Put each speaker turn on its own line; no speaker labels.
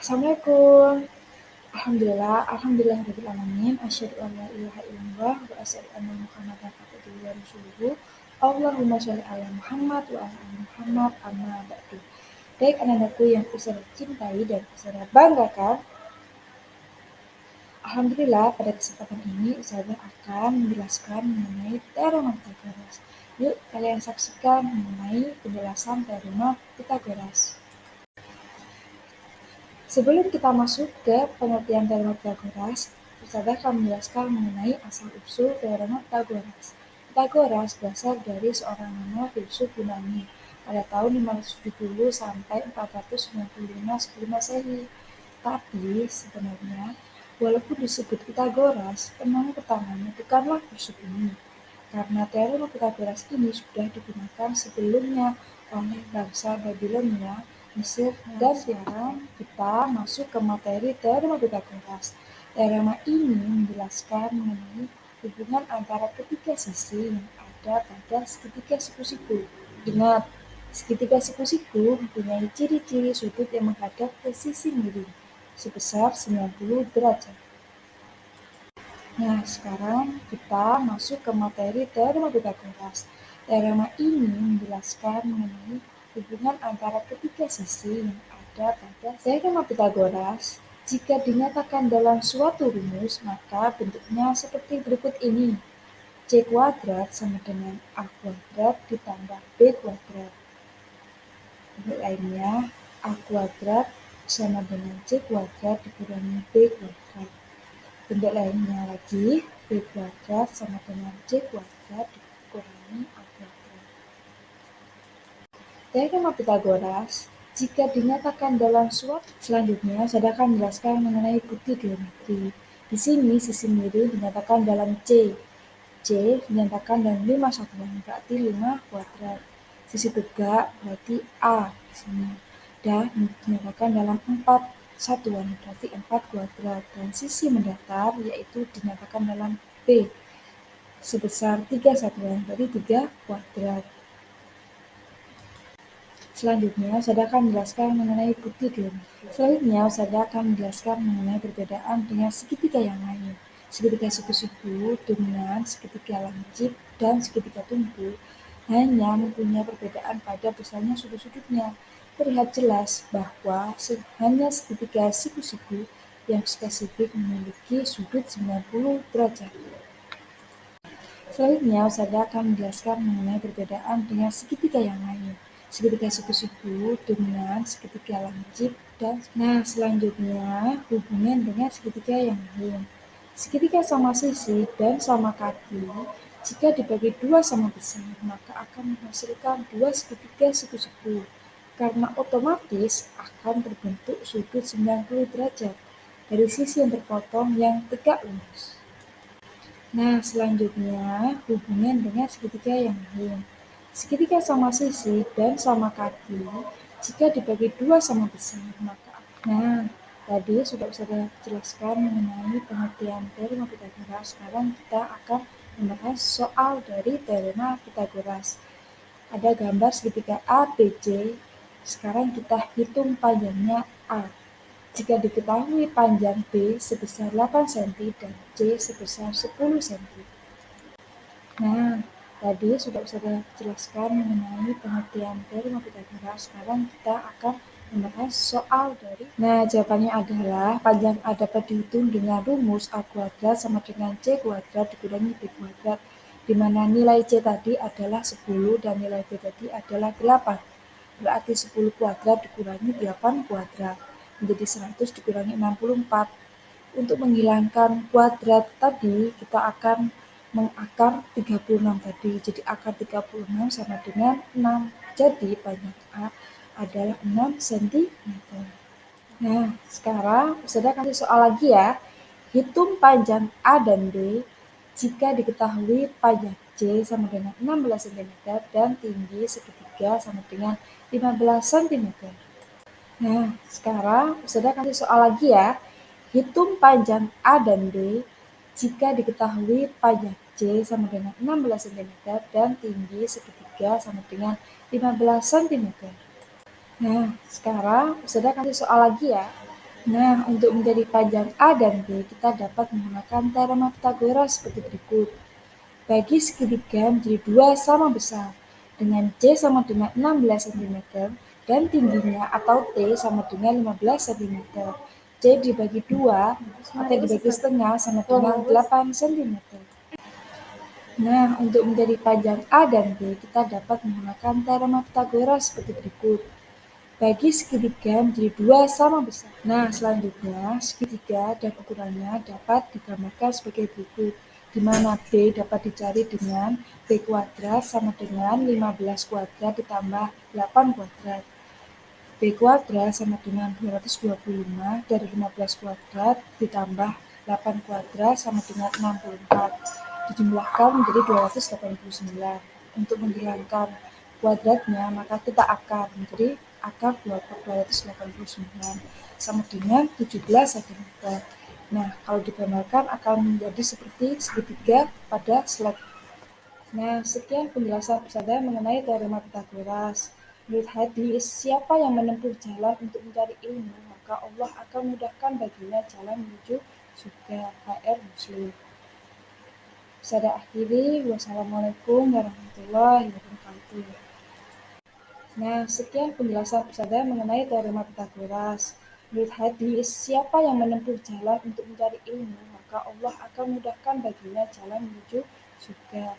Assalamualaikum. Alhamdulillahirabbil alamin. Asyhadu an la ilaha illallah wa asyhadu anna Muhammadan abduhu wa rasuluhu. Allahumma sholli ala Muhammad wa ala ali Muhammad amma ba'du. Baik anak-anakku yang saya cintai dan saya banggakan, Alhamdulillah pada kesempatan ini saya akan menjelaskan mengenai teorema Pythagoras. Yuk kalian saksikan mengenai penjelasan teorema Pythagoras. Sebelum kita masuk ke pengertian teorema Pythagoras, Ustazah akan menjelaskan mengenai asal-usul teorema Pythagoras. Pythagoras berasal dari seorang nama filsuf Yunani pada tahun 570 sampai 495 sebelum Masehi. Tapi sebenarnya, walaupun disebut Pythagoras, penemu pertamanya bukanlah filsuf ini, karena teorema Pythagoras ini sudah digunakan sebelumnya oleh bangsa Babilonia, Mesir, dan sekarang kita masuk ke materi teorema Pythagoras. Teorema ini menjelaskan mengenai hubungan antara ketiga sisi yang ada pada segitiga siku-siku. Ingat, segitiga siku-siku mempunyai ciri-ciri sudut yang menghadap ke sisi miring sebesar 90 derajat. Nah, sekarang kita masuk ke materi teorema Pythagoras. Teorema ini menjelaskan mengenai hubungan antara ketiga sisi yang ada pada teorema Pythagoras. Jika dinyatakan dalam suatu rumus, maka bentuknya seperti berikut ini. C kuadrat sama dengan A kuadrat ditambah B kuadrat. Bentuk lainnya, A kuadrat sama dengan C kuadrat dikurangi B kuadrat. Bentuk lainnya lagi, B kuadrat sama dengan C kuadrat dikurangi A kuadrat. Teorema Pythagoras, jika dinyatakan dalam suatu selanjutnya, saya akan menjelaskan mengenai bukti geometri. Di sini sisi miring dinyatakan dalam C. C dinyatakan dalam 5 satuan, berarti 5 kuadrat. Sisi tegak berarti A di sini. Dan dinyatakan dalam 4 satuan, berarti 4 kuadrat. Dan sisi mendatar yaitu dinyatakan dalam B sebesar 3 satuan, berarti 3 kuadrat. Selanjutnya, saya akan menjelaskan mengenai bukti geometri. Selanjutnya, saya akan menjelaskan mengenai perbedaan dengan segitiga yang lain. Segitiga siku-siku dengan segitiga lancip dan segitiga tumpul hanya mempunyai perbedaan pada besarnya sudut-sudutnya. Terlihat jelas bahwa hanya segitiga siku-siku yang spesifik memiliki sudut 90 derajat. Selanjutnya, saya akan menjelaskan mengenai perbedaan dengan segitiga yang lain. Segitiga siku-siku dengan segitiga lancip dan selanjutnya hubungan dengan segitiga yang lain. Segitiga sama sisi dan sama kaki, jika dibagi dua sama besar, maka akan menghasilkan dua segitiga siku-siku, karena otomatis akan terbentuk sudut 90 derajat dari sisi yang terpotong yang tegak lurus. Nah, selanjutnya hubungan dengan segitiga yang lain. Segitiga sama sisi dan sama kaki, jika dibagi dua sama besar, maka tadi sudah saya jelaskan mengenai pengertian teorema Pythagoras. Sekarang kita akan membahas soal dari teorema Pythagoras. Ada gambar segitiga ABC. Sekarang kita hitung panjangnya A. Jika diketahui panjang B sebesar 8 cm dan C sebesar 10 cm. Nah, tadi sudah saya jelaskan mengenai pengertian teorema Pythagoras. Sekarang kita akan membahas soal dari. Nah, jawabannya adalah panjang A dapat dihitung dengan rumus A kuadrat sama dengan C kuadrat dikurangi B kuadrat, di mana nilai C tadi adalah 10 dan nilai B tadi adalah 8. Berarti 10 kuadrat dikurangi 8 kuadrat menjadi 100 dikurangi 64. Untuk menghilangkan kuadrat tadi, kita akan mengakar 36 tadi. Jadi akar 36 sama dengan 6. Jadi panjang A adalah 6 cm. Nah, sekarang Ustazah kasih soal lagi ya. Hitung panjang A dan B jika diketahui panjang C sama dengan 16 cm dan tinggi segitiga sama dengan 15 cm. Nah, sekarang Ustazah kasih soal lagi ya. Hitung panjang A dan B jika diketahui panjang C sama dengan 16 cm dan tinggi segitiga sama dengan 15 cm. Nah, sekarang Ustazah kasih soal lagi ya. Nah, untuk mencari panjang A dan B, kita dapat menggunakan teorema Pythagoras seperti berikut. Bagi segitiga menjadi dua sama besar, dengan C sama dengan 16 cm dan tingginya atau T sama dengan 15 cm. C dibagi 2 atau dibagi setengah sama dengan 8 cm. Nah, untuk mencari panjang A dan B, kita dapat menggunakan teorema Pythagoras seperti berikut. Bagi segitiga menjadi dua sama besar. Nah, selanjutnya segitiga dan ukurannya dapat digambarkan sebagai berikut, di mana B dapat dicari dengan B kuadrat sama dengan 15 kuadrat ditambah 8 kuadrat. B kuadrat sama dengan 225 dari 15 kuadrat ditambah 8 kuadrat sama dengan 64. Dijumlahkan menjadi 289. Untuk menghilangkan kuadratnya, maka kita akar menjadi akar 289 sama dengan 17 cm. Nah, kalau digambarkan akan menjadi seperti segitiga pada slide. Nah, sekian penjelasan saya mengenai teorema Pythagoras. Menurut hadis, siapa yang menempuh jalan untuk mencari ilmu, maka Allah akan mudahkan baginya jalan menuju surga. HR Muslim. Saya akhiri. Wassalamualaikum warahmatullahi wabarakatuh. Nah, sekian penjelasan saya mengenai teorema Pythagoras. Menurut hadis, siapa yang menempuh jalan untuk mencari ilmu, maka Allah akan mudahkan baginya jalan menuju surga.